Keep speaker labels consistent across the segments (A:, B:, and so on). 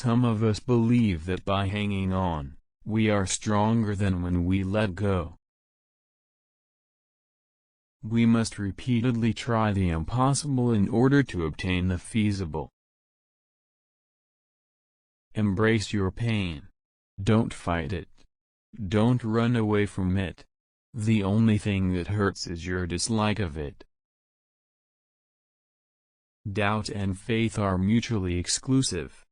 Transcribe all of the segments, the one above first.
A: Some of us believe that by hanging on, we are stronger than when we let go. We must repeatedly try the impossible in order to obtain the feasible. Embrace your pain. Don't fight it. Don't run away from it. The only thing that hurts is your dislike of it. Doubt and faith are mutually exclusive.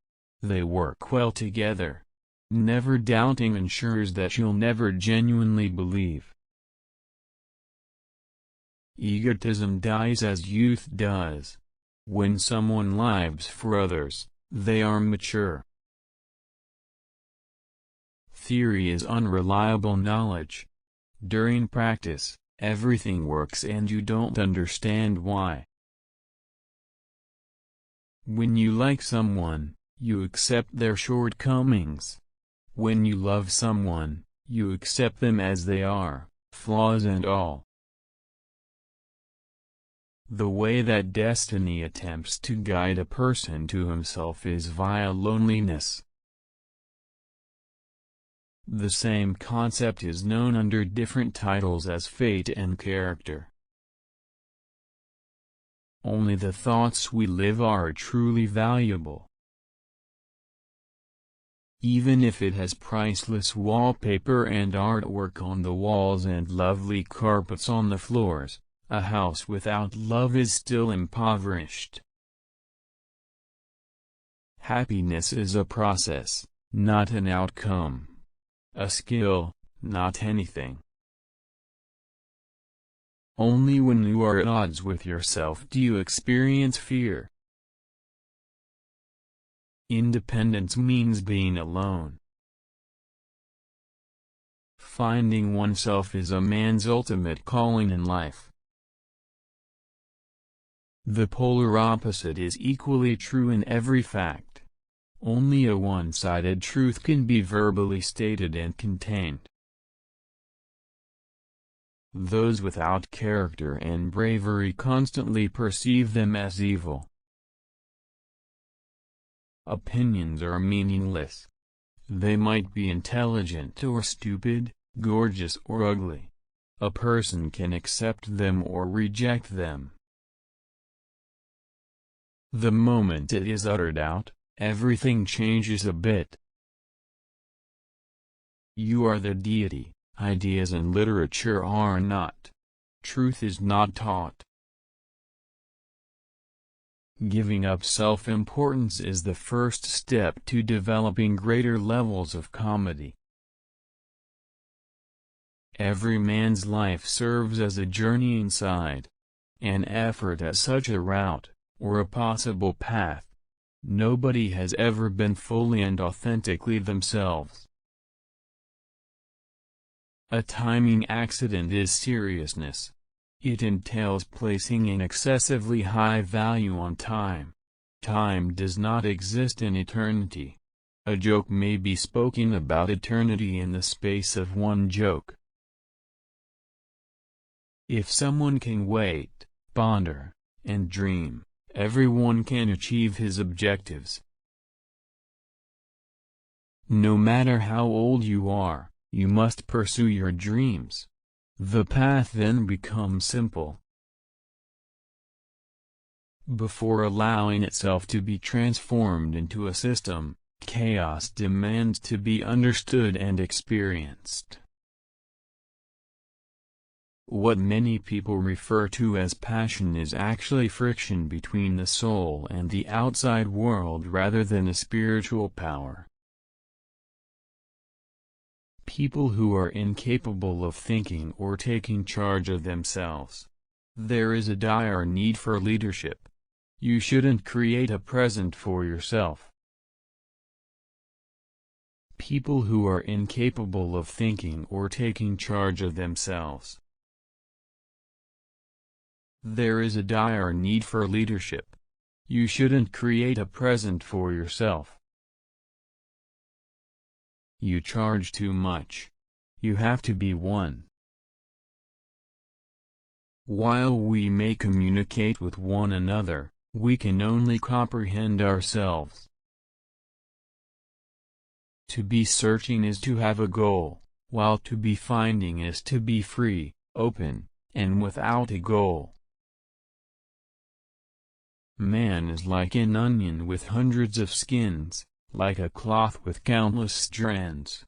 A: They work well together. Never doubting ensures that you'll never genuinely believe. Egotism dies as youth does. When someone lives for others, they are mature. Theory is unreliable knowledge. During practice, everything works and you don't understand why. When you like someone, you accept their shortcomings. When you love someone, you accept them as they are, flaws and all. The way that destiny attempts to guide a person to himself is via loneliness. The same concept is known under different titles as fate and character. Only the thoughts we live are truly valuable. Even if it has priceless wallpaper and artwork on the walls and lovely carpets on the floors, a house without love is still impoverished. Happiness is a process, not an outcome. A skill, not anything. Only when you are at odds with yourself do you experience fear. Independence means being alone. Finding oneself is a man's ultimate calling in life. The polar opposite is equally true in every fact. Only a one-sided truth can be verbally stated and contained. Those without character and bravery constantly perceive them as evil. Opinions are meaningless. They might be intelligent or stupid, gorgeous or ugly. A person can accept them or reject them. The moment it is uttered out, everything changes a bit. You are the deity, ideas and literature are not. Truth is not taught. Giving up self-importance is the first step to developing greater levels of comedy. Every man's life serves as a journey inside. An effort at such a route, or a possible path. Nobody has ever been fully and authentically themselves. A timing accident is seriousness. It entails placing an excessively high value on time. Time does not exist in eternity. A joke may be spoken about eternity in the space of one joke. If someone can wait, ponder, and dream, everyone can achieve his objectives. No matter how old you are, you must pursue your dreams. The path then becomes simple. Before allowing itself to be transformed into a system, chaos demands to be understood and experienced. What many people refer to as passion is actually friction between the soul and the outside world rather than a spiritual power. People who are incapable of thinking or taking charge of themselves. There is a dire need for leadership. You shouldn't create a present for yourself. People who are incapable of thinking or taking charge of themselves. There is a dire need for leadership. You shouldn't create a present for yourself. You charge too much. You have to be one. While we may communicate with one another, we can only comprehend ourselves. To be searching is to have a goal, while to be finding is to be free, open, and without a goal. Man is like an onion with hundreds of skins, like a cloth with countless strands.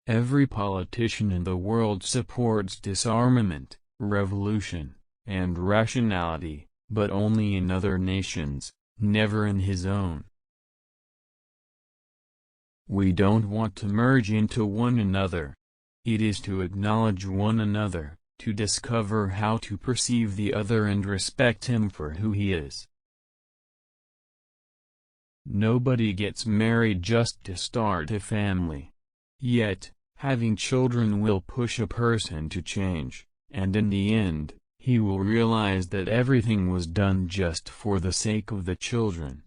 A: Every politician in the world supports disarmament, revolution, and rationality, but only in other nations, never in his own. We don't want to merge into one another. It is to acknowledge one another, to discover how to perceive the other and respect him for who he is. Nobody gets married just to start a family. Yet, having children will push a person to change, and in the end, he will realize that everything was done just for the sake of the children.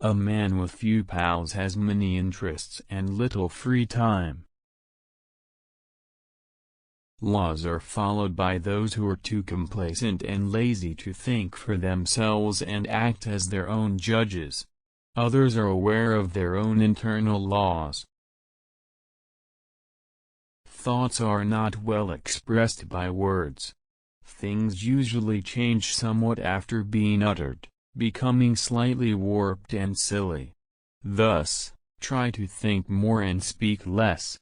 A: A man with few pals has many interests and little free time. Laws are followed by those who are too complacent and lazy to think for themselves and act as their own judges. Others are aware of their own internal laws. Thoughts are not well expressed by words. Things usually change somewhat after being uttered, becoming slightly warped and silly. Thus, try to think more and speak less.